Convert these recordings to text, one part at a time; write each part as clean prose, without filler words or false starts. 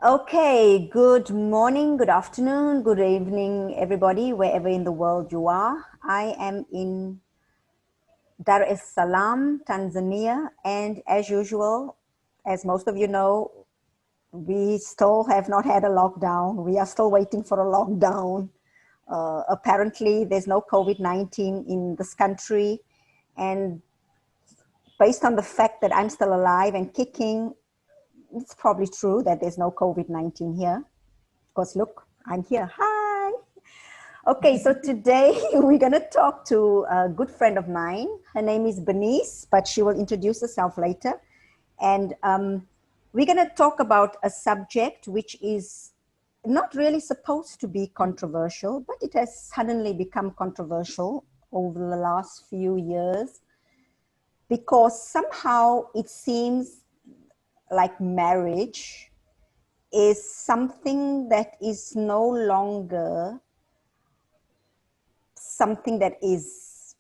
Okay, good morning, good afternoon, good evening, everybody, wherever in the world you are. I am in Dar es Salaam, Tanzania, and as usual, as most of you know, we still have not had a lockdown. We are still waiting for a lockdown. Apparently, there's no COVID-19 in this country, and based on the fact that I'm still alive and kicking, it's probably true that there's no COVID-19 here. Because look, I'm here. Hi. Okay, so today we're going to talk to a good friend of mine. Her name is Bernice, but she will introduce herself later. And we're going to talk about a subject which is not really supposed to be controversial, but it has suddenly become controversial over the last few years because somehow it seems like marriage is something that is no longer something that is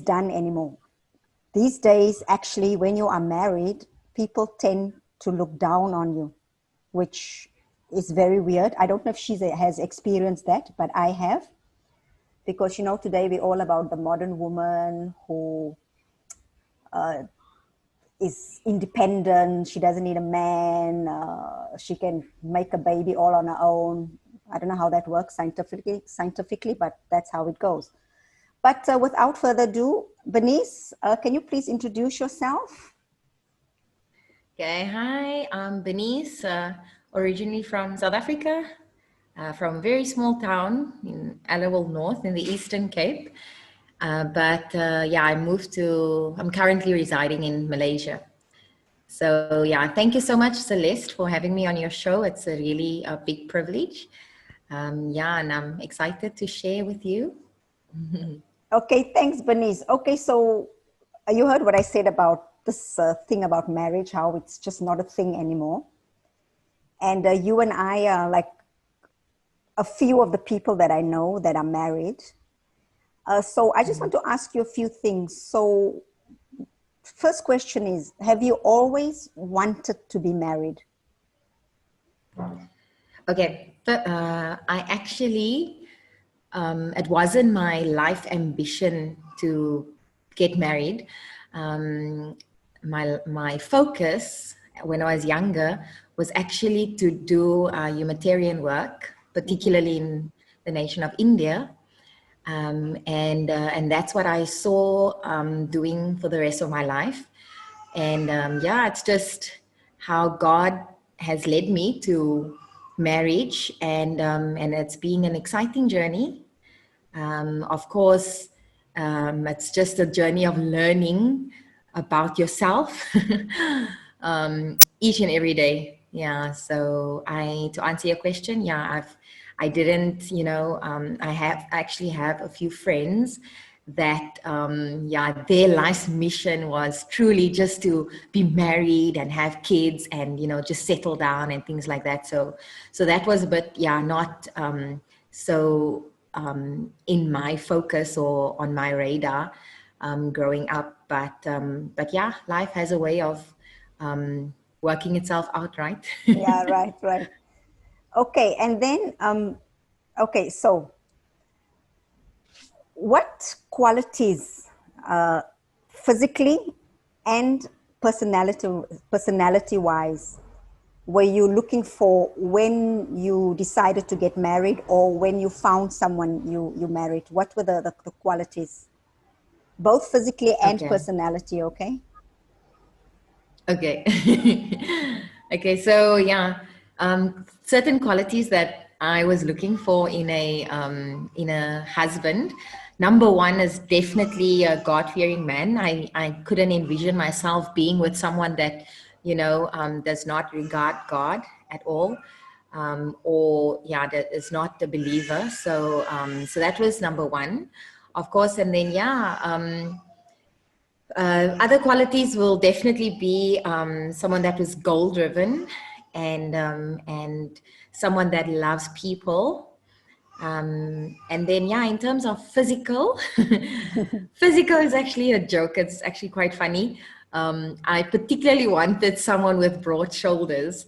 done anymore. These days, actually, when you are married, people tend to look down on you, which is very weird. I don't know if she has experienced that, but I have. Because, you know, today we're all about the modern woman who is independent. She doesn't need a man. She can make a baby all on her own. I don't know how that works scientifically, but that's how it goes. But without further ado, Bernice, can you please introduce yourself? Okay, hi, I'm Bernice, originally from South Africa, from a very small town in Alawal North in the Eastern Cape. I'm currently residing in Malaysia. So yeah, thank you so much, Celeste, for having me on your show. It's a really big privilege. And I'm excited to share with you. Okay, thanks, Bernice. Okay, so you heard what I said about this thing about marriage, how it's just not a thing anymore. And you and I are like a few of the people that I know that are married. So I just want to ask you a few things. So first question is, have you always wanted to be married? Okay, I actually, it wasn't my life ambition to get married. My focus when I was younger was actually to do humanitarian work, particularly in the nation of India. And that's what I saw doing for the rest of my life. And it's just how God has led me to marriage, and it's been an exciting journey. Of course, it's just a journey of learning about yourself each and every day. Yeah. So to answer your question, I didn't, I actually have a few friends that, their life's mission was truly just to be married and have kids and, just settle down and things like that. So that was a bit, not so in my focus or on my radar growing up. But yeah, life has a way of working itself out, right? Yeah, right, right. Okay, and then, okay, so what qualities, physically and personality wise, were you looking for when you decided to get married or when you found someone you married? What were the qualities, both physically and Okay. personality? Okay. Okay. Okay. So certain qualities that I was looking for in a husband. Number one is definitely a God-fearing man. I couldn't envision myself being with someone that does not regard God at all, that is not a believer. So that was number one, of course, and then other qualities will definitely be someone that was goal driven and someone that loves people. And then, in terms of physical, physical is actually a joke. It's actually quite funny. I particularly wanted someone with broad shoulders.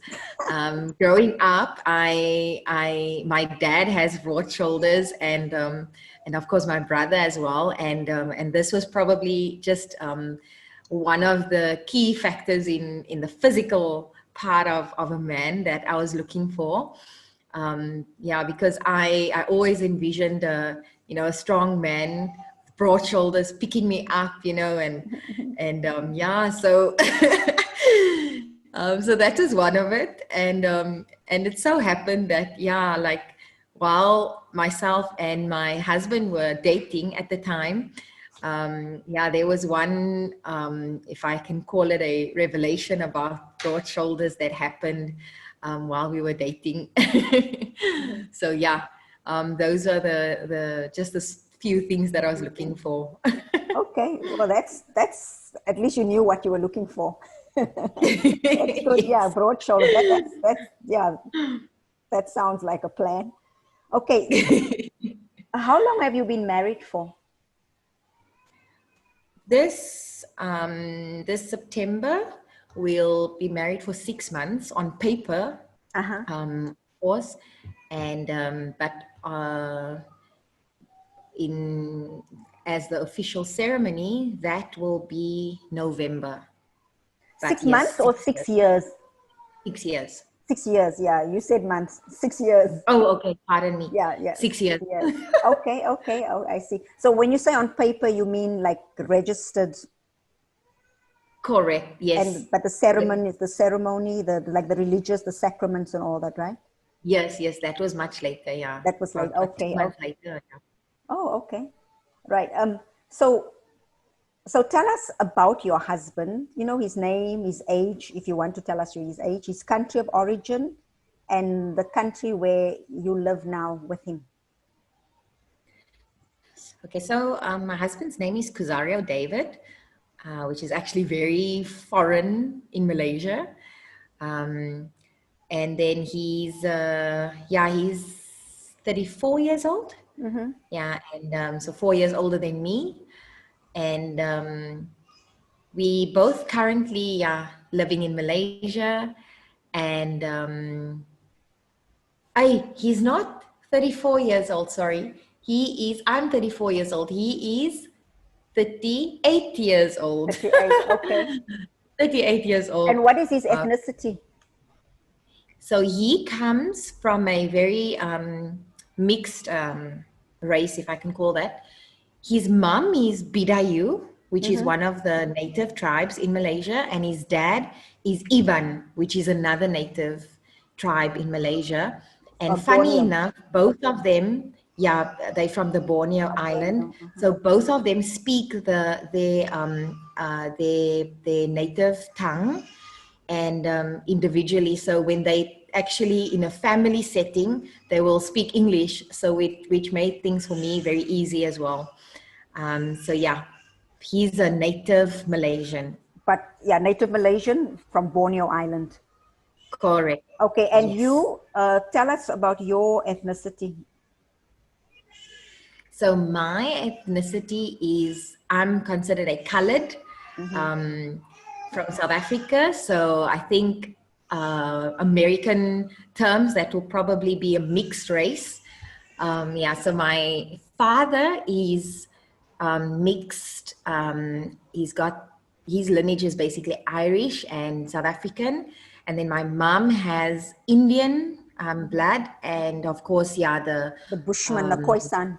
Growing up, my dad has broad shoulders, and of course my brother as well. And this was probably just one of the key factors in the physical part of a man that I was looking for. Yeah, because I always envisioned a strong man, broad shoulders, picking me up, and yeah, so so that is one of it, and it so happened that, yeah, like, while myself and my husband were dating at the time, yeah, there was one, if I can call it a revelation about broad shoulders that happened while we were dating. So yeah, those are the just the few things that I was looking for. Okay, well, that's at least you knew what you were looking for. That's good. Yeah, Yes. broad shoulders. That's yeah. That sounds like a plan. Okay, so how long have you been married for? This September we'll be married for 6 months on paper, Uh-huh. of course, and but in as the official ceremony, that will be November. But 6 months yes, or 6 years. 6 years? 6 years. 6 years, yeah. You said months. 6 years. Oh, okay. Pardon me. Yeah, yeah, Six six years. years. Okay, okay. Oh, I see. So when you say on paper, you mean like registered, Correct. Yes. and but the ceremony is the ceremony, the like the religious, the sacraments and all that, right? Yes. Yes. That was much later. Yeah. That was like About six okay, months okay. later. Yeah. Oh, okay. Right. So so tell us about your husband, you know, his name, his age, if you want to tell us his age, his country of origin, and the country where you live now with him. Okay. So my husband's name is Kuzario David, which is actually very foreign in Malaysia. Um, and then he's 34 years old. Mm-hmm. Yeah, and so 4 years older than me. And we both currently are living in Malaysia. And he's not 34 years old, sorry. I'm 34 years old. He is 38 years old. 38. Okay. 38 years And old. what is his Uh, ethnicity? so he comes from a very mixed race, if I can call that. His mom is Bidayu, which is Mm-hmm. one of the native tribes in Malaysia, and his dad is Iban, which is another native tribe in Malaysia. And funny Borneo. enough, both of them, yeah, they're from the Borneo Island. Borneo. Uh-huh. So both of them speak their native tongue, and individually. So when they actually in a family setting, they will speak English. So which made things for me very easy as well. So yeah, he's a native Malaysian. But yeah, native Malaysian from Borneo Island. Correct. Okay, and Yes. you tell us about your ethnicity. So my ethnicity is I'm considered a colored Mm-hmm. um, from South Africa. So I think American terms that will probably be a mixed race. Yeah. So my father is mixed. He's got his lineage is basically Irish and South African, and then my mom has Indian blood, and of course, yeah, the The Bushman, the um, Khoisan.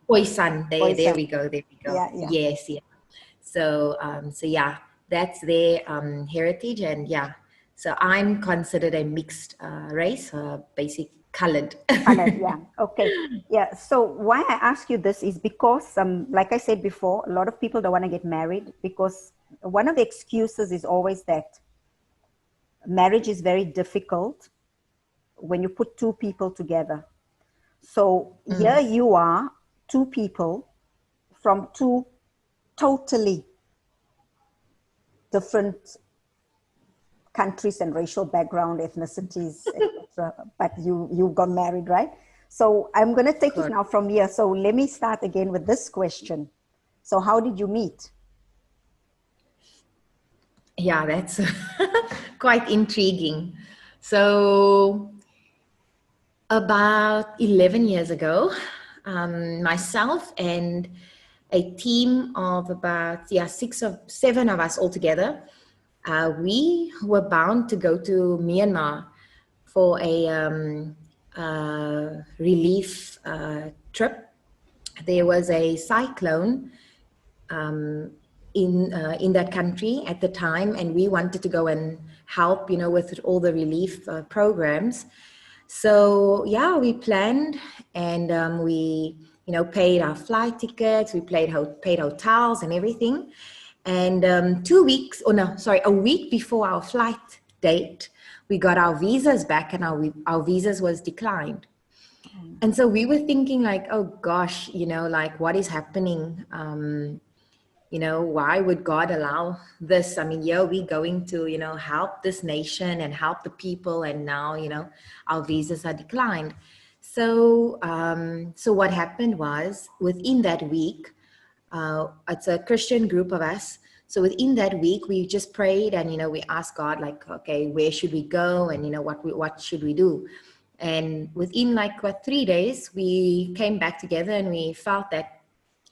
Khoisan. There Khoisan. we go. There we go. Yeah, yeah. Yes, yeah. So yeah, that's their heritage, and yeah. So I'm considered a mixed race, basic colored. Colored, yeah. Okay. Yeah. So why I ask you this is because, like I said before, a lot of people don't want to get married because one of the excuses is always that marriage is very difficult when you put two people together. So here Mm, you are, two people from two totally different countries and racial background, ethnicities, etc. But you got married, right? So I'm going to take it correct. now from here. So let me start again with this question. So how did you meet? Yeah, that's quite intriguing. So about 11 years ago, myself and a team of about, yeah, seven of us altogether, we were bound to go to Myanmar for a relief trip. There was a cyclone um, in that country at the time, and we wanted to go and help, with all the relief programs. So yeah, we planned, and we paid our flight tickets, we paid hotels and everything. And 2 weeks, or no, sorry, a week before our flight date, we got our visas back, and our visas was declined. And so we were thinking like, oh gosh, like what is happening? Why would God allow this? I mean, yeah, we're going to, help this nation and help the people. And now, our visas are declined. So what happened was within that week, it's a Christian group of us. So within that week, we just prayed and, we asked God, like, okay, where should we go? And, what should we do? And within like 3 days, we came back together and we felt that,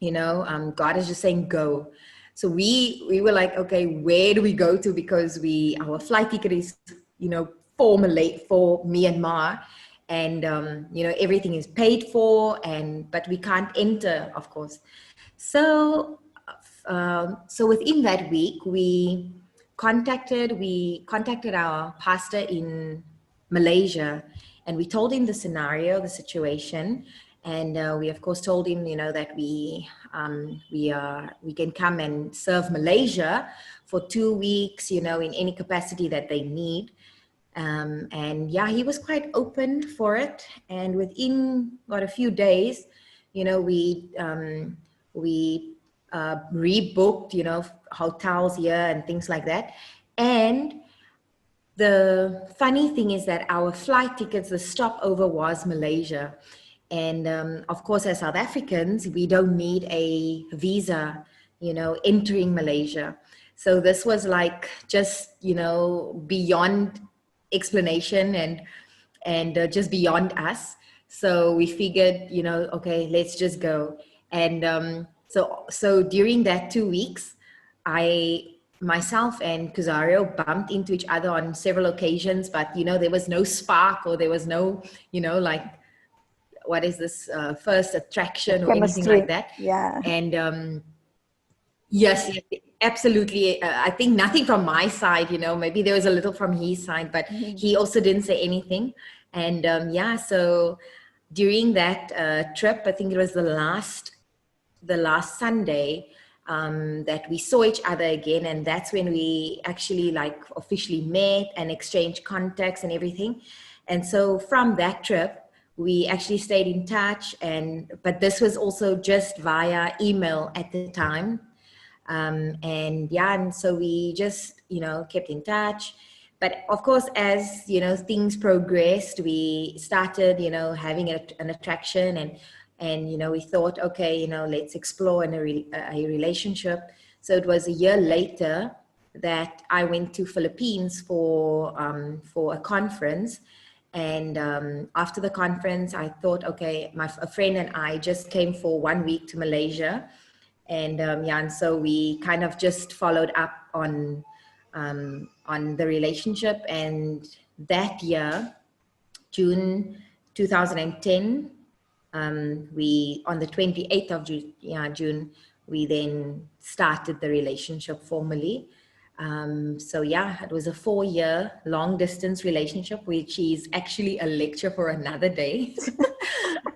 God is just saying, go. So we were like, okay, where do we go to? Because our flight ticket is, for Myanmar, and everything is paid for, but we can't enter, of course. So within that week, we contacted our pastor in Malaysia, and we told him the scenario, the situation, and we of course told him, that we can come and serve Malaysia for 2 weeks, in any capacity that they need. And yeah, he was quite open for it. And within what a few days, we rebooked, hotels here and things like that. And the funny thing is that our flight tickets, the stopover was Malaysia. And of course, as South Africans, we don't need a visa, entering Malaysia. So this was like just, beyond explanation, and just beyond us. So we figured, okay, let's just go. And so during that 2 weeks, I myself and Kuzario bumped into each other on several occasions, but there was no spark, or there was no, like, what is this, first The attraction or anything like chemistry. that. Yeah. And yes, yes, absolutely. I think nothing from my side, maybe there was a little from his side, but Mhm. he also didn't say anything. And yeah, so during that trip, I think it was the last Sunday, that we saw each other again, and that's when we actually like officially met and exchanged contacts and everything. And so from that trip, we actually stayed in touch, but this was also just via email at the time. And yeah, and so we just kept in touch. But of course, as things progressed, we started having an attraction, and we thought, okay, let's explore a relationship. So it was a year later that I went to Philippines for a conference. And after the conference, I thought, okay, a friend and I just came for 1 week to Malaysia. And yeah, and so we kind of just followed up on the relationship. And that year, June 2010, we on the 28th of June, we then started the relationship formally. So yeah, it was a 4-year long distance relationship, which is actually a lecture for another day.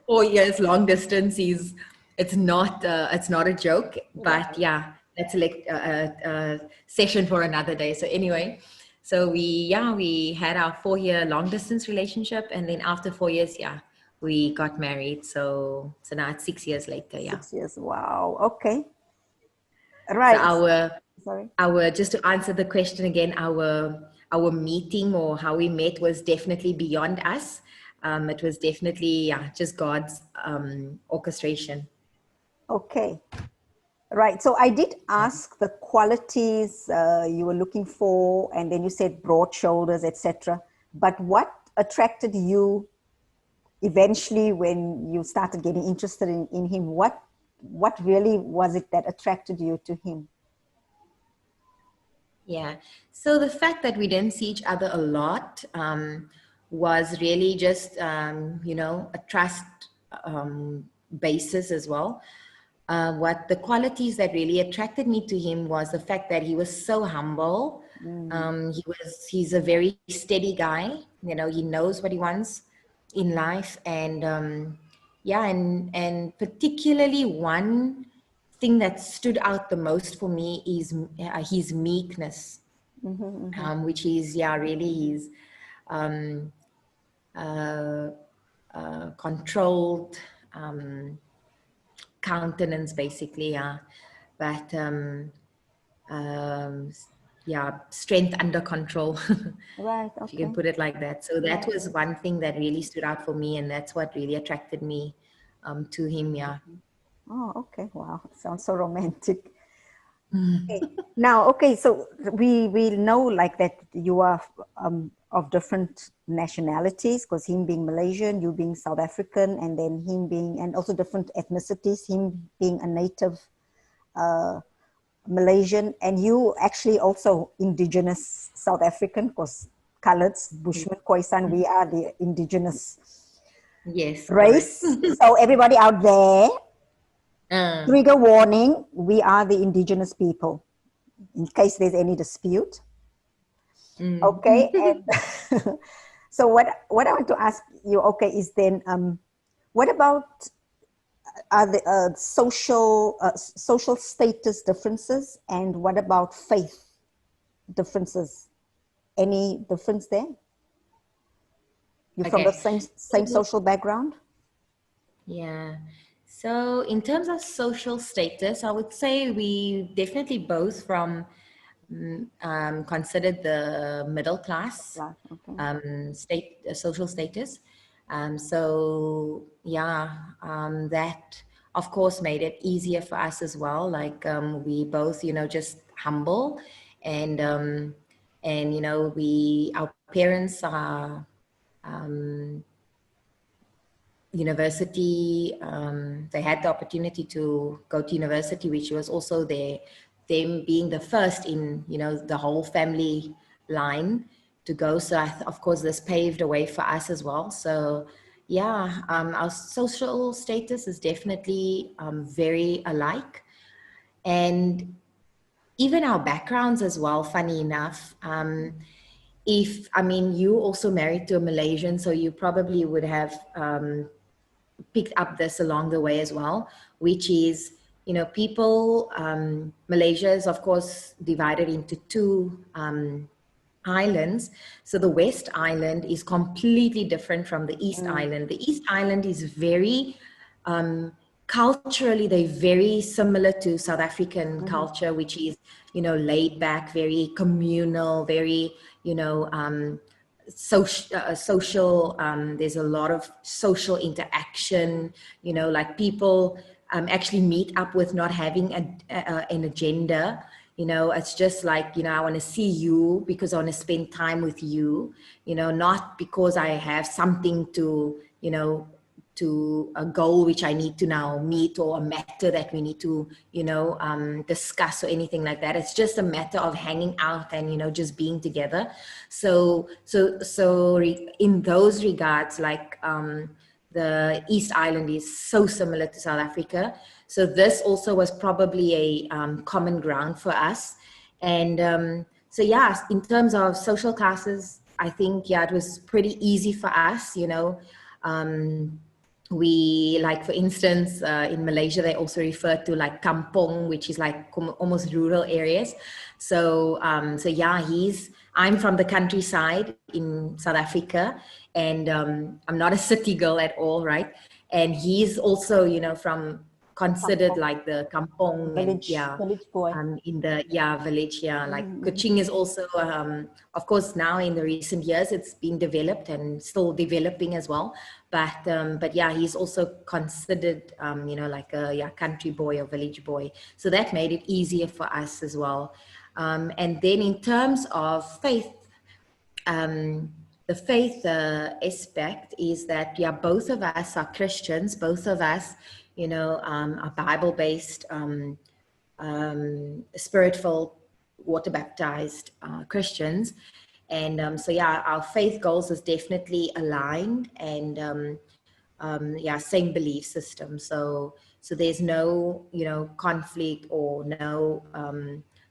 4 years long distance is, it's not a joke, but Wow. yeah, that's a session for another day. So anyway, so we had our 4-year long distance relationship, and then after 4 years, yeah, we got married. So now it's 6 years later. Yeah. 6 years. Wow. Okay. So Right. Sorry. our just to answer the question again, our meeting, or how we met, was definitely beyond us. It was definitely, yeah, just God's orchestration. Okay. Right. So I did ask the qualities you were looking for, and then you said broad shoulders, etc. But what attracted you eventually when you started getting interested in him? What really was it that attracted you to him? Yeah. So the fact that we didn't see each other a lot was really just, a trust basis as well. What the qualities that really attracted me to him was the fact that he was so humble. Mm, He's a very steady guy. He knows what he wants in life, and yeah, and particularly one thing that stood out the most for me is his meekness, mm-hmm, mm-hmm. which is, yeah, really his um, uh, controlled countenance, basically, yeah. But um, yeah, strength under control, Right. if you can Okay. put it like that. So that Right. was one thing that really stood out for me, and that's what really attracted me to him. Yeah. Oh, okay. Wow. Sounds so romantic. Okay. Now, okay, so we know like that you are of different nationalities, because him being Malaysian, you being South African, and then him being, and also different ethnicities, him being a native Malaysian, and you actually also indigenous South African, because Coloureds, Bushman, Khoisan, we are the indigenous Yes, correct. race. So everybody out there, uh, trigger warning, we are the indigenous people, in case there's any dispute. Okay, mm. and so what I want to ask you, okay, is then what about the social status differences, and what about faith differences? Any difference there? You're from the Okay. same social background? Yeah. So in terms of social status, I would say we definitely both from considered the middle class Okay. social status. So yeah, that of course made it easier for us as well. Like we both, just humble, and we our parents are university. They had the opportunity to go to university, which was also them being the first in, the whole family line to go. So of course, this paved a way for us as well. So yeah, our social status is definitely very alike. And even our backgrounds as well, funny enough. If, I mean, you also married to a Malaysian, so you probably would have picked up this along the way as well, which is, people, Malaysia is of course divided into two islands. So the West Island is completely different from the East Mm, Island. The East Island is very, um, culturally, they're very similar to South African mm-hmm, culture, which is, laid back, very communal, very, social, there's a lot of social interaction, like people actually meet up with not having an agenda. It's just like, I want to see you because I want to spend time with you, not because I have something to a goal which I need to now meet, or a matter that we need to, discuss, or anything like that. It's just a matter of hanging out and, just being together. So in those regards, like, the East Island is so similar to South Africa. So this also was probably a common ground for us. And so, yeah, in terms of social classes, I think, yeah, it was pretty easy for us, um, we, like, for instance, in Malaysia they also refer to like kampong, which is like almost rural areas. So yeah, I'm from the countryside in South Africa, and I'm not a city girl at all, right? And he's also, from considered kampong, like the kampong, and yeah, village boy. in the, yeah, village. Yeah, like Mm-hmm. Kuching is also, of course, now in the recent years it's been developed and still developing as well. but yeah, he's also considered, you know, like a country boy or village boy. So that made it easier for us as well. And then in terms of faith, the faith aspect is that, yeah, both of us are Christians, both of us, you know, are Bible-based, spirit-filled, water-baptized Christians. And so, yeah, our faith goals is definitely aligned, and yeah, same belief system. So there's no, you know, conflict or no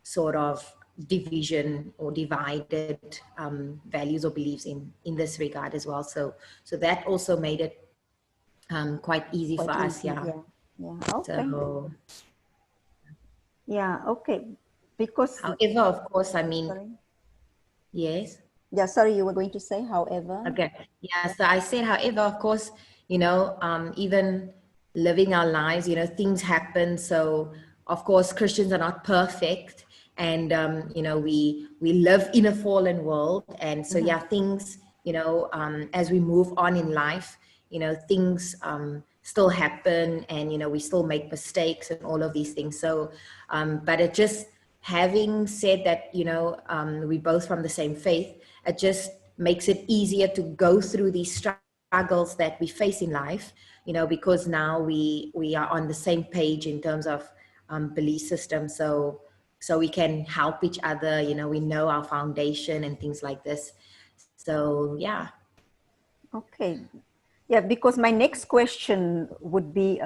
sort of division or divided values or beliefs in this regard as well. So that also made it quite easy for Quite us. easy. Yeah. Yeah. Yeah. Okay. So, Yeah. Okay. Because, however, of course, I mean, sorry. yes. Yeah. Sorry, you were going to say, however. Okay. Yeah. So I said, however, of course, you know, even living our lives, you know, things happen. So of course, Christians are not perfect, and you know, we live in a fallen world, and so Mm-hmm. yeah, things, you know, as we move on in life, you know, things still happen, and you know, we still make mistakes and all of these things. So, but it just, having said that, you know, we both from the same faith, it just makes it easier to go through these struggles that we face in life, you know, because now we are on the same page in terms of belief system. So we can help each other, you know, we know our foundation and things like this. So yeah. Okay. Yeah. Because my next question would be,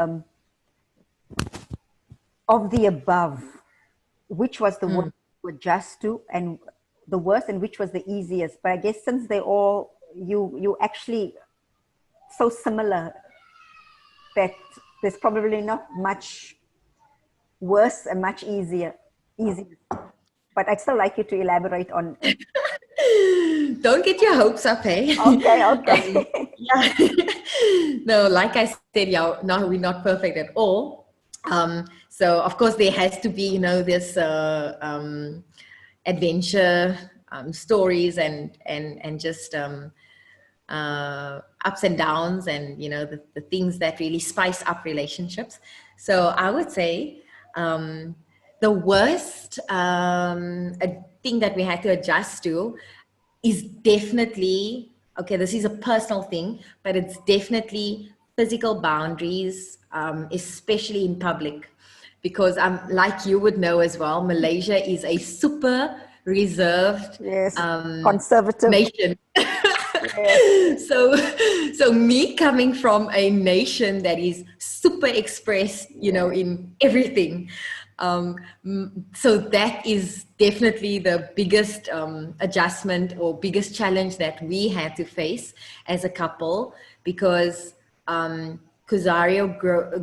of the above, which was the worst to adjust to, and the worst, and which was the easiest? But I guess since they all, you actually so similar, that there's probably not much worse and much easier. But I'd still like you to elaborate on. Don't get your hopes up, hey. Okay, okay. Yeah. No, like I said, yeah, no, we're not perfect at all. So of course there has to be, you know, this adventure stories, and just ups and downs, and you know, the things that really spice up relationships. So I would say the worst a thing that we had to adjust to is definitely, okay, this is a personal thing, but it's definitely physical boundaries, especially in public, because like you would know as well, Malaysia is a super reserved Yes, conservative. nation. Yes, so so me coming from a nation that is super expressed, you know, yes. in everything, so that is definitely the biggest adjustment or biggest challenge that we had to face as a couple, because Kuzario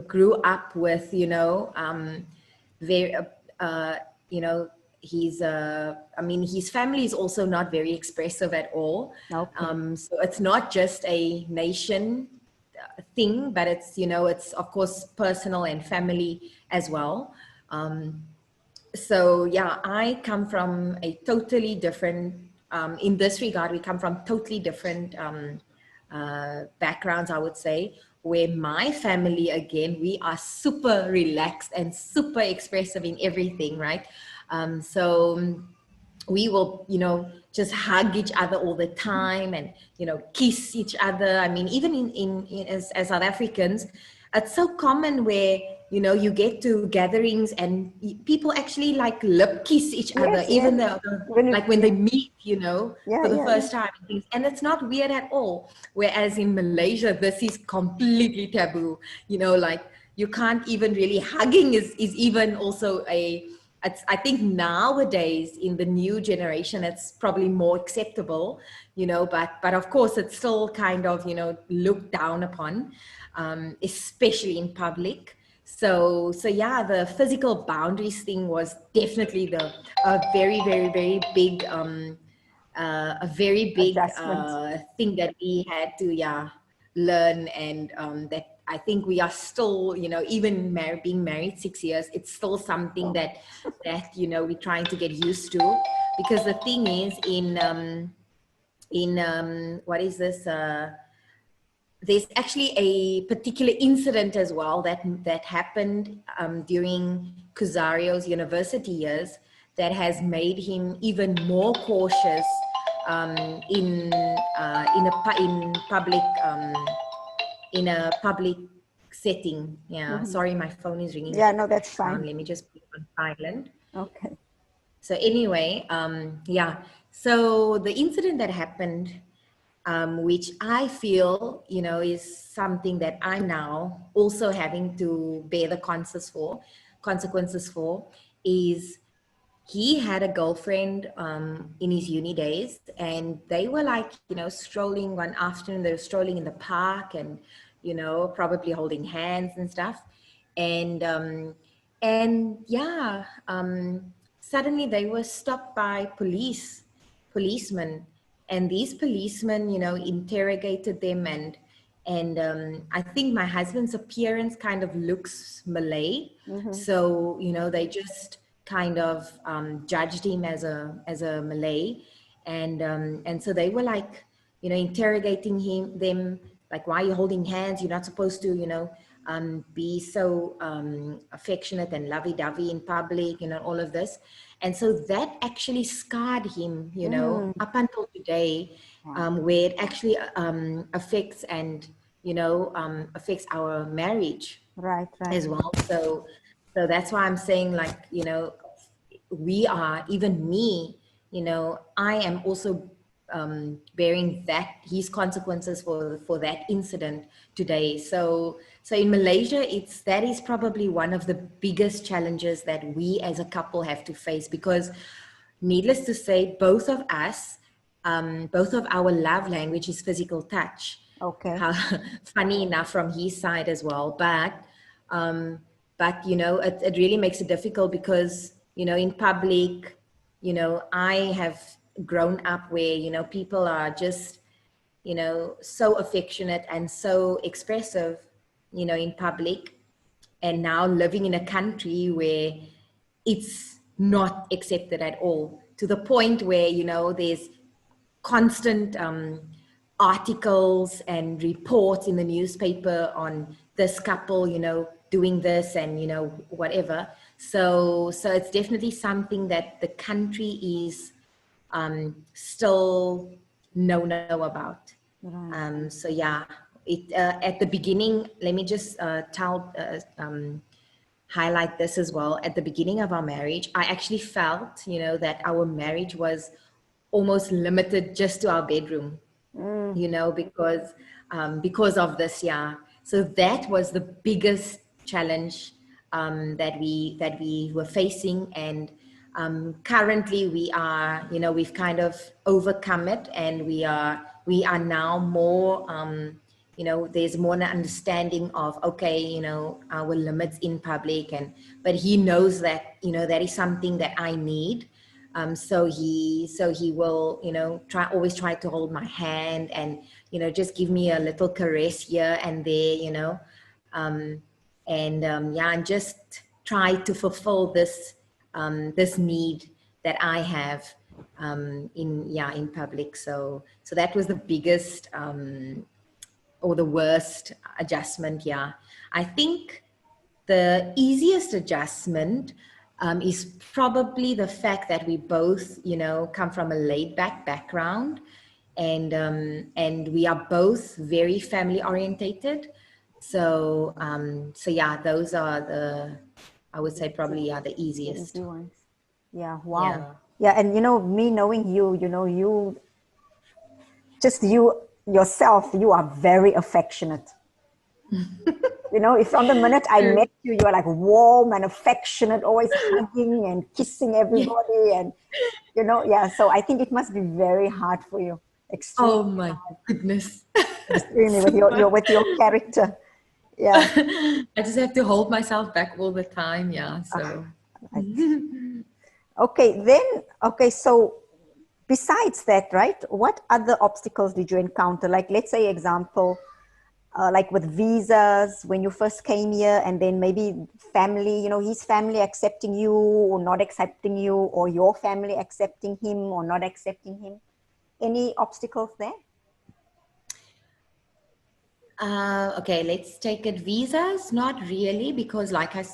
grew up with, you know, very you know, he's I mean, his family is also not very expressive at all. Okay. So it's not just a nation thing, but it's, you know, it's of course personal and family as well. So yeah, I come from a totally different, in this regard, we come from totally different backgrounds, I would say, where my family, again, we are super relaxed and super expressive in everything, right? So we will, you know, just hug each other all the time, and you know, kiss each other. I mean, even in as South Africans, it's so common where, you know, you get to gatherings and people actually like lip kiss each other, Yes, even yes. though, When like when they meet, you know, yeah, for the yeah, yeah. first time, and it's not weird at all. Whereas in Malaysia, this is completely taboo. You know, like you can't even really, hugging is even also a, it's, I think nowadays in the new generation, it's probably more acceptable, you know, but of course it's still kind of, you know, looked down upon, especially in public. So yeah, the physical boundaries thing was definitely the a very big a very big Adjustment. thing that we had to, yeah, learn, and that I think we are still, you know, even being married 6 years, it's still something Oh, that you know, we're trying to get used to, because the thing is, in what is this there's actually a particular incident as well that happened during Cusario's university years that has made him even more cautious in public in a public setting. Yeah, Mm-hmm. sorry, my phone is ringing in Yeah, the no, that's background. fine. Let me just put it on silent. Okay. So anyway, yeah. So the incident that happened, which I feel, is something that I'm now also having to bear the consequences for, is he had a girlfriend in his uni days, and they were like, strolling one afternoon. They were strolling in the park, and probably holding hands and stuff, and yeah, suddenly they were stopped by policemen, and these policemen, interrogated them, and I think my husband's appearance kind of looks Malay, Mm-hmm. so they just kind of judged him as a Malay, and so they were like, interrogating them, like, why are you holding hands? You're not supposed to, be so affectionate and lovey-dovey in public, all of this. And so that actually scarred him, Mm. up until today, Wow. where it actually affects affects our marriage Right, right. as well. So that's why I'm saying, like, we are, even me, I am also bearing that his consequences for that incident today. So in Malaysia, that is probably one of the biggest challenges that we as a couple have to face, because needless to say, both of us, both of our love language is physical touch. Okay. How funny enough from his side as well, um, but it really makes it difficult because in public, I have grown up where people are just so affectionate and so expressive, in public, and now living in a country where it's not accepted at all, to the point where there's constant articles and reports in the newspaper on this couple, doing this and whatever. So it's definitely something that the country is still no about. Right. So yeah, it at the beginning, let me just highlight this as well. At the beginning of our marriage, I actually felt, that our marriage was almost limited just to our bedroom, Mm. because of this. Yeah. So that was the biggest challenge that we were facing, and currently we are, we've kind of overcome it, and we are now more, there's more an understanding of, okay, our limits in public, but he knows that, that is something that I need. So he will, always try to hold my hand, and just give me a little caress here and there, um, yeah, and just try to fulfill this need that I have, in public. So that was the biggest, or the worst adjustment. Yeah, I think the easiest adjustment is probably the fact that we both, come from a laid back background, and we are both very family orientated. So yeah, those are I would say, probably, yeah, the The easy easiest. ones. Yeah. Wow. Yeah. Yeah. And me knowing you, you just you yourself, you are very affectionate. If from the minute I True. met you, you are like warm and affectionate, always hugging and kissing Yeah. everybody. And, yeah. So I think it must be very hard for you. Extremely, Oh my goodness. extremely with So much. with your character. Yeah. I just have to hold myself back all the time. Yeah. So. Right. Okay. Okay. So besides that, right, what other obstacles did you encounter? Like, let's say, example, like with visas when you first came here, and then maybe family, his family accepting you or not accepting you, or your family accepting him or not accepting him. Any obstacles there? Okay, let's take it. Visas, not really, because like I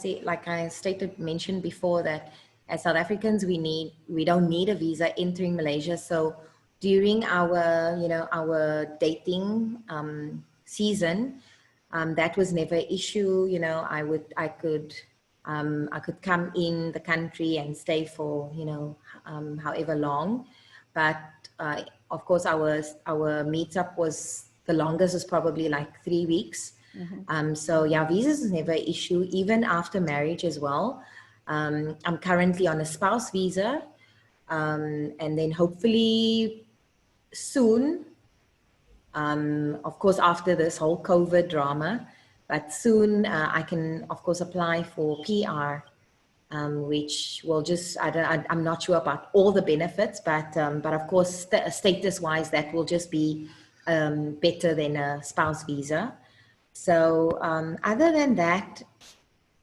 mentioned before, that as South Africans, we don't need a visa entering Malaysia. So during our, our dating season, that was never an issue. I could come in the country and stay for, however long. But of course, our meetup was, the longest was probably like 3 weeks. Mm-hmm. So yeah, visas is never an issue, even after marriage as well. I'm currently on a spouse visa, and then hopefully soon, of course, after this whole COVID drama, but soon I can, of course, apply for PR, which will just, I'm not sure about all the benefits, but of course, status-wise, that will just be better than a spouse visa. So other than that,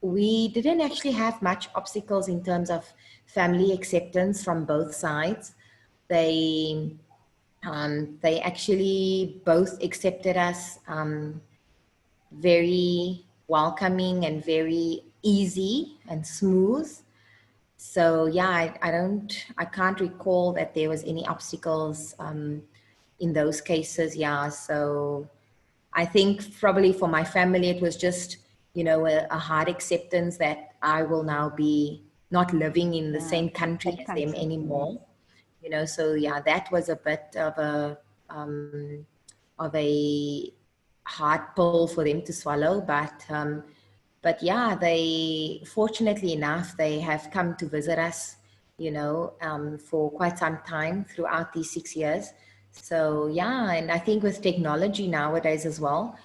we didn't actually have much obstacles in terms of family acceptance from both sides. They they actually both accepted us very welcoming and very easy and smooth. So yeah, I can't recall that there was any obstacles in those cases. Yeah, so I think probably for my family, it was just, a hard acceptance that I will now be not living in the Yeah, same country that as them country. anymore. So yeah, that was a bit of a hard pill for them to swallow. But yeah, they, fortunately enough, they have come to visit us, for quite some time throughout these 6 years. So yeah, and I think with technology nowadays as well,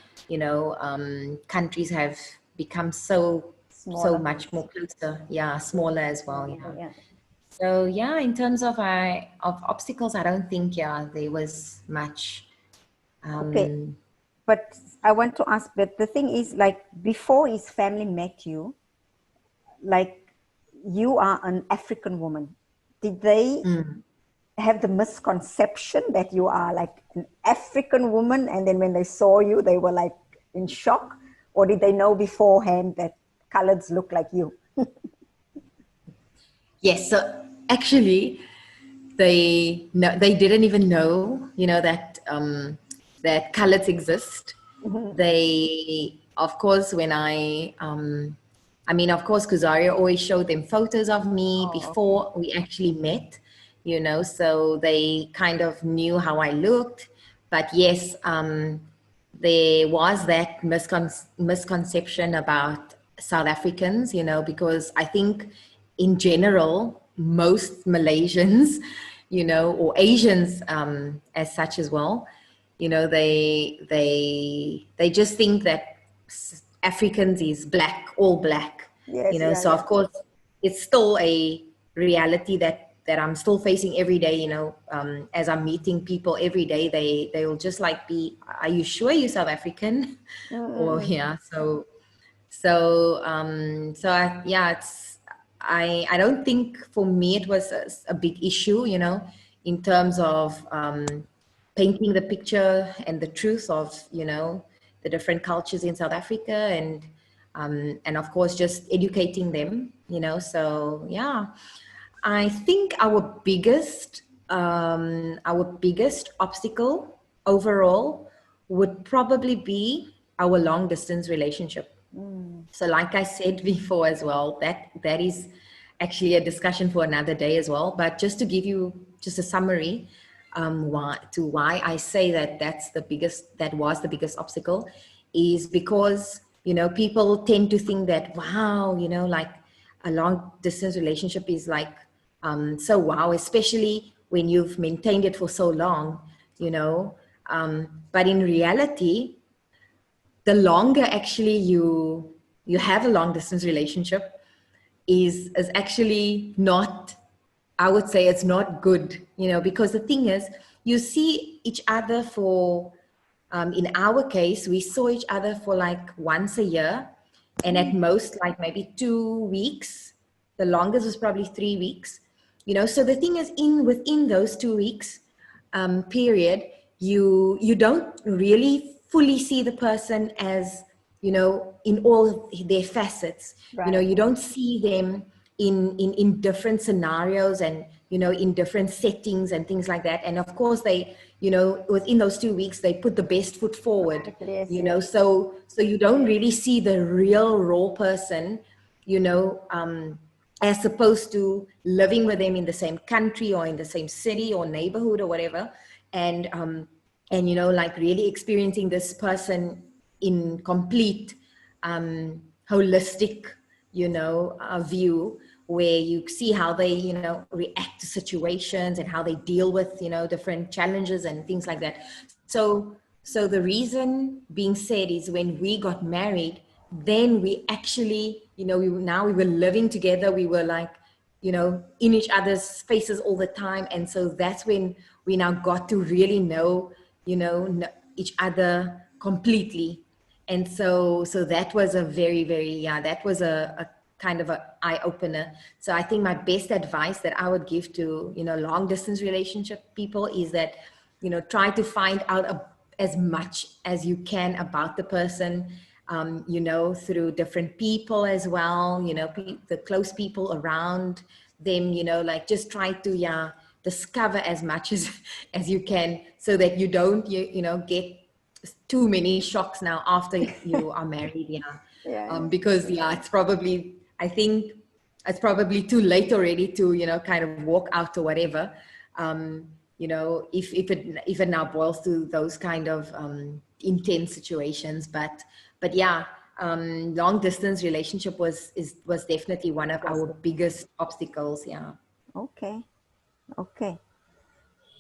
countries have become so Smaller. much more closer. Yeah, smaller as well. Yeah. Yeah. So yeah, in terms of obstacles, I don't think, yeah, there was much. Okay. Um, But I want to ask, but the thing is, like, before his family met you, like, you are an African woman. Did they mm. have the misconception that you are like an African woman, and then when they saw you, they were like in shock? Or did they know beforehand that coloreds look like you? Yes, so actually, they didn't even know, that that colors exist. They, of course, when I mean, of course, Kuzaria always showed them photos of me Oh, okay. before we actually met, so they kind of knew how I looked. But yes, there was that misconception about South Africans, because I think in general, most Malaysians, or Asians as such as well, they just think that Africans is black, all black, Yes, yeah, so yeah. of course it's still a reality that I'm still facing every day, as I'm meeting people every day, they will just like be, are you sure you're South African? Or Mm-mm. yeah, yeah, I don't think for me it was a big issue, in terms of painting the picture and the truth of, the different cultures in South Africa, and of course just educating them, so yeah. I think our biggest obstacle overall would probably be our long distance relationship. Mm. So, like I said before as well, that is actually a discussion for another day as well. But just to give you just a summary, why I say that was the biggest obstacle, is because people tend to think that, wow, like a long distance relationship is like so wow, especially when you've maintained it for so long, but in reality, the longer actually you have a long distance relationship is actually not, I would say it's not good, because the thing is, you see each other for in our case, we saw each other for like once a year, and at most like maybe 2 weeks. The longest was probably 3 weeks. So the thing is, within those 2 weeks period, you don't really fully see the person as, you know, in all their facets. You know, Right. you don't see them in different scenarios and, you know, in different settings and things like that. And of course they, you know, within those 2 weeks they put the best foot forward, Right. Yes, you know. yes. So you don't really see the real raw person, you know, as opposed to living with them in the same country or in the same city or neighborhood or whatever. And you know, like really experiencing this person in complete holistic, you know, view, where you see how they, you know, react to situations and how they deal with, you know, different challenges and things like that. So the reason being said is, when we got married, then we actually, you know, we were living together. We were like, you know, in each other's faces all the time. And so that's when we now got to really know, you know, each other completely. And so that was a very, very, yeah, that was a kind of a eye opener. So I think my best advice that I would give to, you know, long distance relationship people is that, you know, try to find out as much as you can about the person, you know, through different people as well, you know, the close people around them, you know, like just try to, yeah, discover as much as as you can, so that you don't, you know, get too many shocks now after you are married. Yeah. Yeah. Because yeah, it's probably, I think it's probably too late already to, you know, kind of walk out or whatever. You know, if it now boils to those kind of intense situations. But yeah, long distance relationship was definitely one of our Fantastic. biggest obstacles. Yeah. Okay. Okay.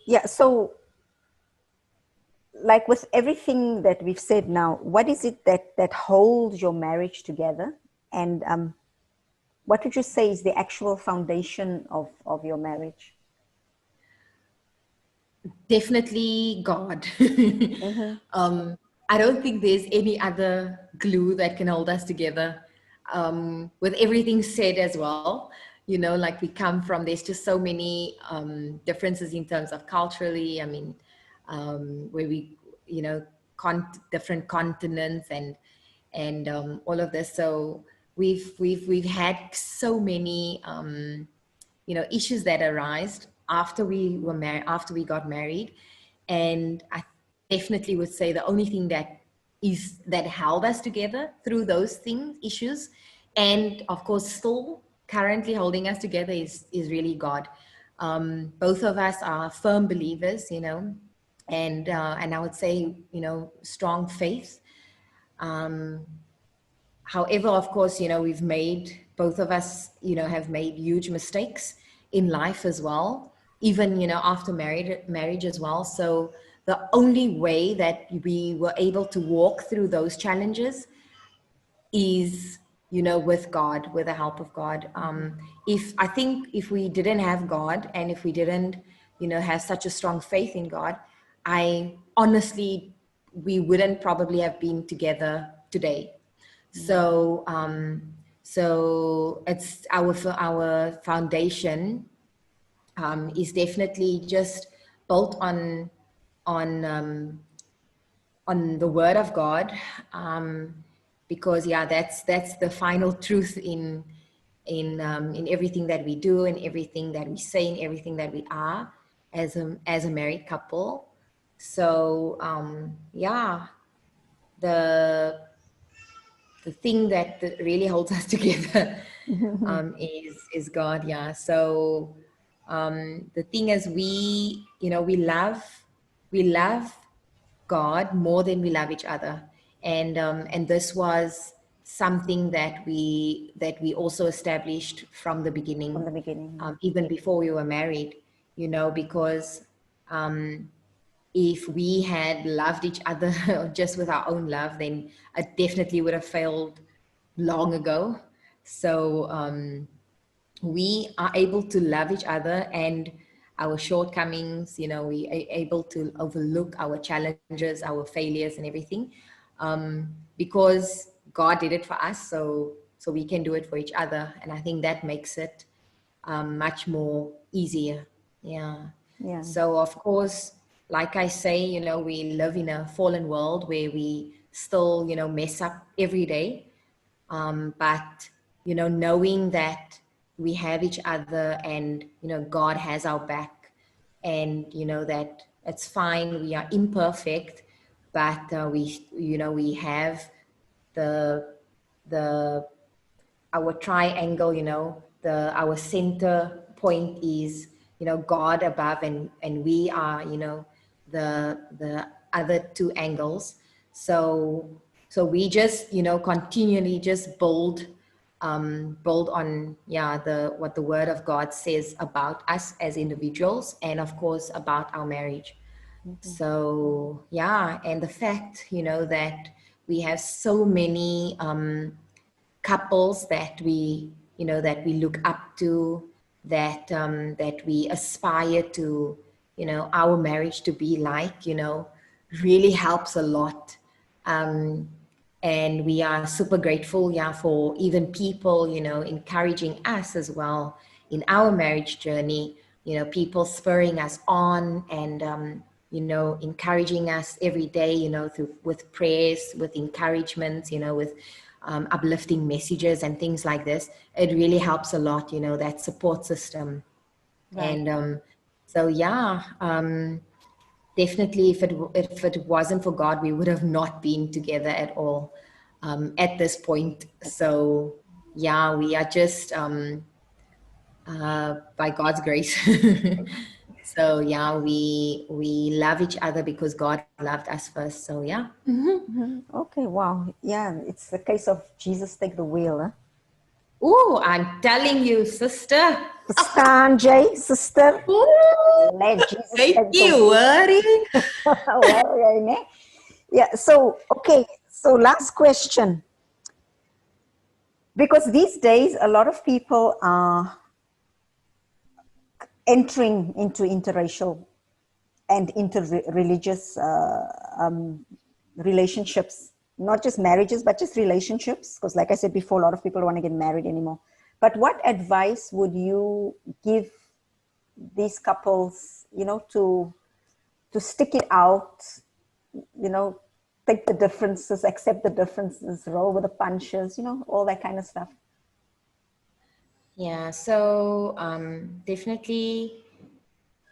Yeah. So, like with everything that we've said now, what is it that holds your marriage together? And what would you say is the actual foundation of your marriage? Definitely God. Mm-hmm. I don't think there's any other glue that can hold us together. With everything said as well, you know, like we come from, there's just so many differences in terms of culturally. I mean, where we, you know, different continents and all of this. So we've had so many you know, issues that arised after we were married, after we got married. And I definitely would say the only thing that held us together through those things, issues, and of course still currently holding us together, is really God. Both of us are firm believers, you know, and I would say, you know, strong faith. um, However, of course, you know, both of us, you know, have made huge mistakes in life as well, even, you know, after marriage as well. So the only way that we were able to walk through those challenges is, you know, with God, with the help of God. If I think if we didn't have God, and if we didn't, you know, have such a strong faith in God, I honestly, we wouldn't probably have been together today. So it's our foundation is definitely just built on um, on the Word of God, because yeah, that's the final truth in everything that we do, and everything that we say, and everything that we are as a married couple. So yeah, the the thing that really holds us together is God. Yeah. So the thing is, we love God more than we love each other, and this was something that we also established from the From beginning, the beginning. even before we were married. Because if we had loved each other just with our own love, then I definitely would have failed long ago. So we are able to love each other and our shortcomings, we are able to overlook our challenges, our failures and everything, because God did it for us. So we can do it for each other. And I think that makes it much more easier. Yeah. Yeah. So of course, like I say, you know, we live in a fallen world where we still, you know, mess up every day. But, you know, knowing that we have each other and, you know, God has our back, and, you know, that it's fine, we are imperfect, but we, you know, we have the, the, our triangle, you know, our center point is, you know, God above, and we are, you know, the other two angles. So we just, you know, continually just build on, yeah, the what the word of God says about us as individuals, and of course about our marriage. Mhm. So yeah, and the fact, you know, that we have so many couples that we, you know, that we look up to, that we aspire to, you know, our marriage to be like, you know, really helps a lot. um, and we are super grateful, yeah, for even people, you know, encouraging us as well in our marriage journey, you know, people spurring us on, and you know, encouraging us every day, you know, through with prayers, with encouragement, you know, with uplifting messages and things like this. It really helps a lot, you know, that support system. Right. And so yeah, definitely, if it wasn't for God, we would have not been together at all, at this point. So yeah, we are just by God's grace. So yeah, we love each other because God loved us first. So yeah. Mhm. Okay, wow. Yeah, it's the case of Jesus take the wheel, huh? Ooh, I'm telling you, sister. Sister Anjay, sister, Ooh, let Jesus thank take the you, wheel. worry. Well, yeah, ne? Yeah, so, okay, so last question. Because these days, a lot of people are entering into interracial and interreligious relationships, not just marriages, but just relationships. Because, like I said before, a lot of people don't want to get married anymore. But what advice would you give these couples, you know, to stick it out, you know, take the differences, accept the differences, roll with the punches, you know, all that kind of stuff? Yeah, so definitely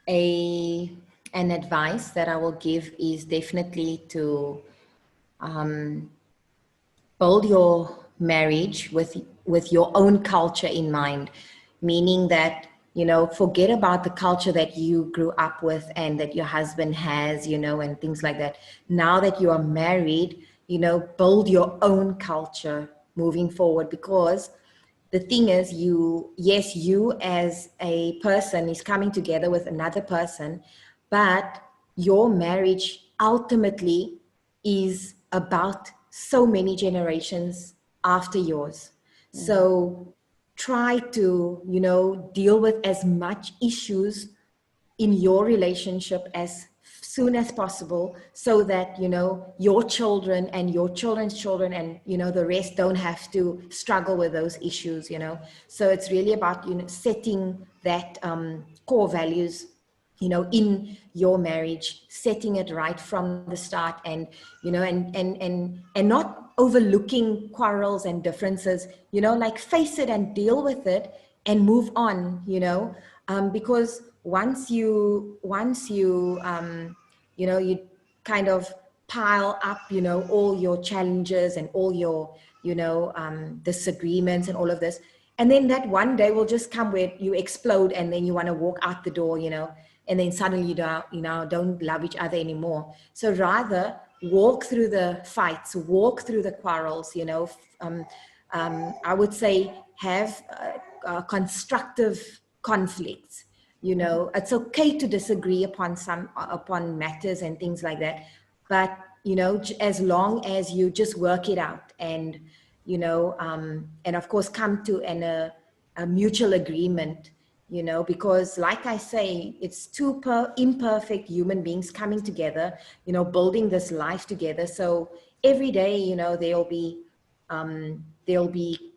a an advice that I will give is definitely to build your marriage with your own culture in mind, meaning that, you know, forget about the culture that you grew up with and that your husband has, you know, and things like that. Now that you are married, you know, build your own culture moving forward, because the thing is, you, yes, you as a person is coming together with another person, but your marriage ultimately is about so many generations after yours. Mm-hmm. So try to, you know, deal with as much issues in your relationship as soon as possible, so that, you know, your children and your children's children and, you know, the rest don't have to struggle with those issues, you know. So it's really about, you know, setting that core values, you know, in your marriage, setting it right from the start, and, you know, and not overlooking quarrels and differences, you know, like face it and deal with it and move on, you know. Because once you you know, you kind of pile up, you know, all your challenges and all your, you know, disagreements and all of this, and then that one day will just come where you explode, and then you want to walk out the door, you know, and then suddenly don't love each other anymore. So rather walk through the fights, walk through the quarrels, you know. I would say have constructive conflicts. You know, it's okay to disagree upon matters and things like that, but, you know, as long as you just work it out, and, you know, and of course come to a mutual agreement, you know, because like I say, it's two imperfect human beings coming together, you know, building this life together. So every day, you know, there'll be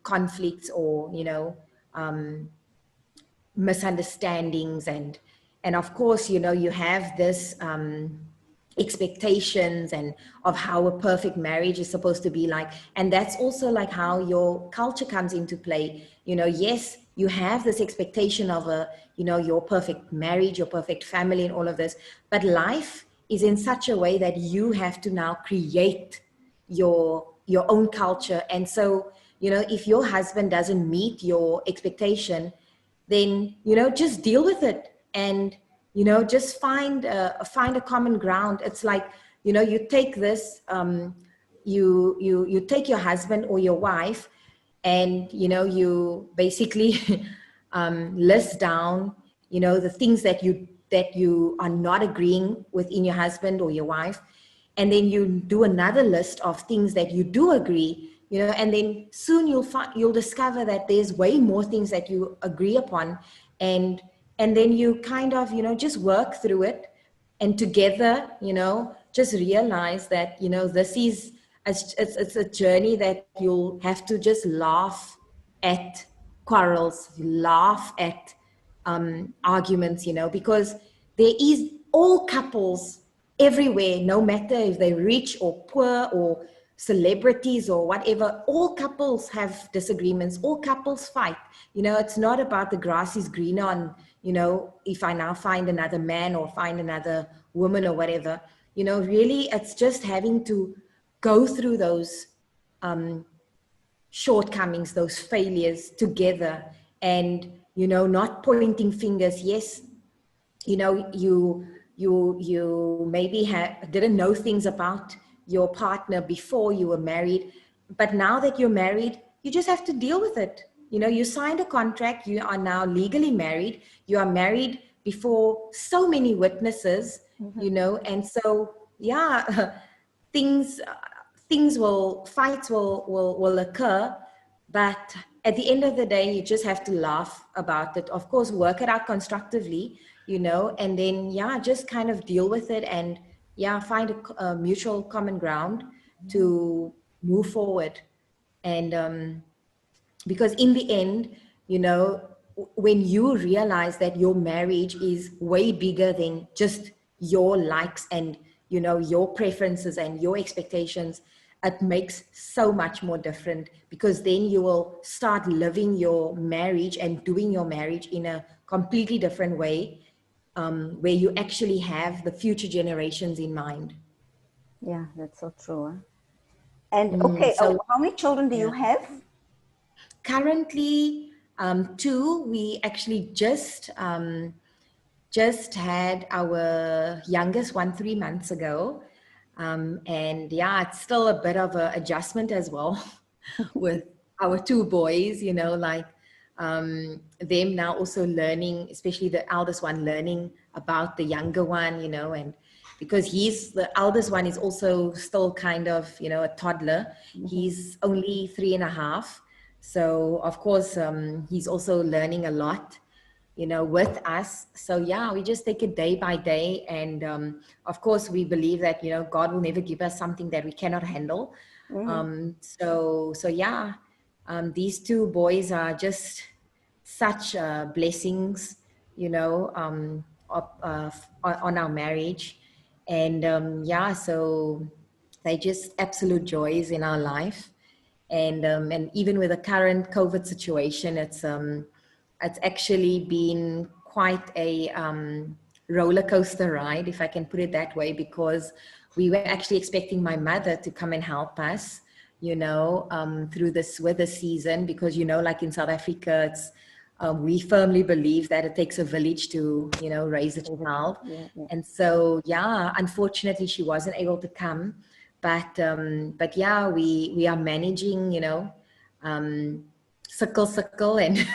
conflicts, or, you know, misunderstandings, and of course, you know, you have this expectations and of how a perfect marriage is supposed to be like, and that's also like how your culture comes into play. You know, yes, you have this expectation of a, you know, your perfect marriage, your perfect family and all of this, but life is in such a way that you have to now create your own culture. And so, you know, if your husband doesn't meet your expectation, then, you know, just deal with it, and, you know, just find a common ground. It's like, you know, you take this you take your husband or your wife, and, you know, you basically list down, you know, the things that you are not agreeing with in your husband or your wife, and then you do another list of things that you do agree, you know, and then soon you'll discover that there's way more things that you agree upon, and then you kind of, you know, just work through it, and together, you know, just realize that, you know, this is it's a journey that you'll have to just laugh at quarrels, laugh at arguments, you know, because there is all couples everywhere, no matter if they're rich or poor or celebrities or whatever, all couples have disagreements, all couples fight. You know, it's not about the grass is greener on, you know, if I now find another man or find another woman or whatever. You know, really, it's just having to go through those shortcomings, those failures together, and, you know, not pointing fingers. Yes, you know, you maybe didn't know things about your partner before you were married, but now that you're married, you just have to deal with it. You know, you signed a contract, you are now legally married, you are married before so many witnesses, you know, and so, yeah, things fights will occur, but at the end of the day, you just have to laugh about it, of course, work it out constructively, you know, and then, yeah, just kind of deal with it, and, yeah, find a mutual common ground to move forward. And because in the end, you know, when you realize that your marriage is way bigger than just your likes and, you know, your preferences and your expectations, it makes so much more different, because then you will start living your marriage and doing your marriage in a completely different way, where you actually have the future generations in mind. Yeah, that's so true. Huh? And okay, So, how many children do you yeah. have? Currently, two. We actually just had our youngest one 3 months ago, and, yeah, it's still a bit of an adjustment as well with our two boys. You know, like them now also learning, especially the eldest one, learning about the younger one. You know, and because the eldest one is also still kind of, you know, a toddler. He's only 3.5. So, of course, he's also learning a lot, you know, with us. So, yeah, we just take it day by day. And of course, we believe that, you know, God will never give us something that we cannot handle. So yeah, these two boys are just such blessings, you know, on our marriage. And yeah, so they just absolute joys in our life. And even with the current COVID situation, it's actually been quite a roller coaster ride, if I can put it that way, because we were actually expecting my mother to come and help us, you know, through this weather season, because, you know, like in South Africa, it's we firmly believe that it takes a village to, you know, raise a child. Yeah, yeah. And so, yeah, unfortunately, she wasn't able to come, but yeah, we are managing, you know, circle, and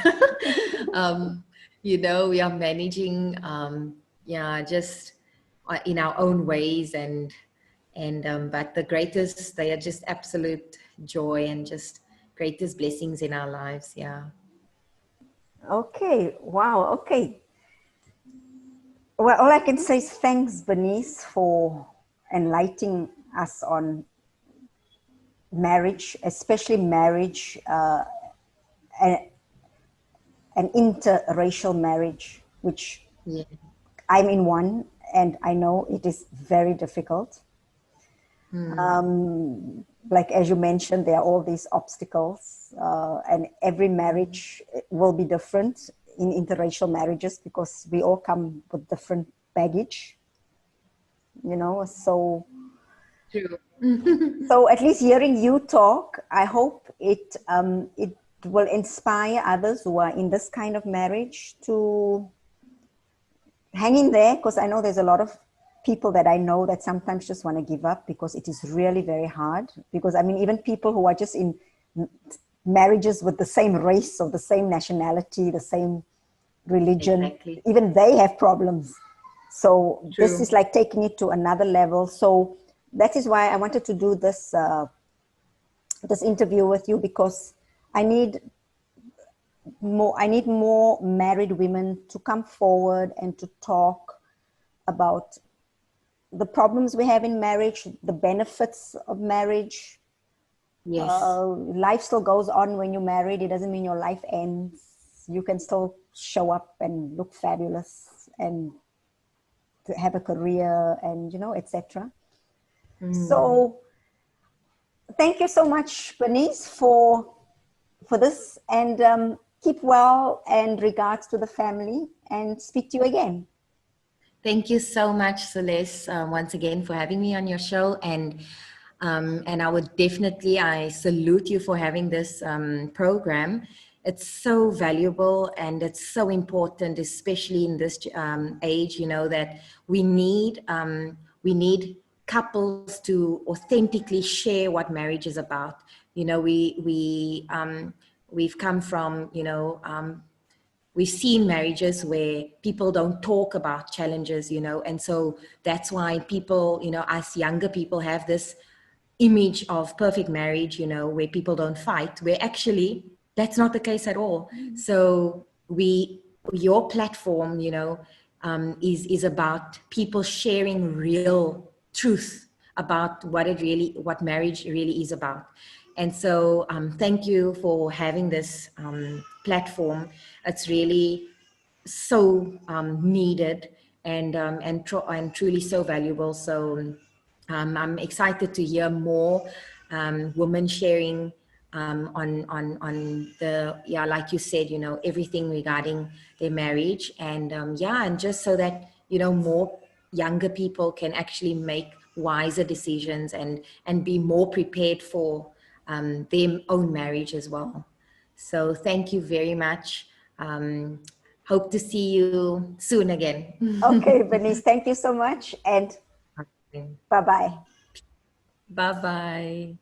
you know, we are managing, yeah, just in our own ways, and but the greatest, they are just absolute joy and just greatest blessings in our lives. Yeah. Okay, wow, okay. Well, all I can say is thanks, Bernice, for enlightening us on marriage, especially marriage, an interracial marriage, which Yeah. I'm in one, and I know it is very difficult. Like as you mentioned, there are all these obstacles, and every marriage will be different in interracial marriages because we all come with different baggage, you know. So, True. so at least hearing you talk, I hope it will inspire others who are in this kind of marriage to hang in there, because I know there's a lot of people that I know that sometimes just want to give up because it is really very hard. Because I mean, even people who are just in marriages with the same race or the same nationality, the same religion, Exactly. even they have problems. So this is True. like taking it to another level. So that is why I wanted to do this interview with you, because I need more married women to come forward and to talk about the problems we have in marriage, the benefits of marriage. Yes. Life still goes on when you're married. It doesn't mean your life ends. You can still show up and look fabulous and to have a career and, you know, etc. Mm. So thank you so much, Bernice, for this, and keep well, and regards to the family, and speak to you again. Thank you so much, Celeste, once again for having me on your show. And I would definitely, I salute you for having this program. It's so valuable and it's so important, especially in this age, you know, that we need couples to authentically share what marriage is about. You know, we've come from, we've seen marriages where people don't talk about challenges, you know, and so that's why people, you know, us younger people have this image of perfect marriage, you know, where people don't fight, where actually that's not the case at all. So your platform, you know, is about people sharing real truth about what marriage really is about. And so thank you for having this platform. It's really so needed and truly so valuable. So I'm excited to hear more women sharing on the, yeah, like you said, you know, everything regarding their marriage, and yeah, and just so that, you know, more younger people can actually make wiser decisions and be more prepared for their own marriage as well. So thank you very much. Um, Hope to see you soon again. Okay, Bernice, thank you so much, and bye bye. Bye bye.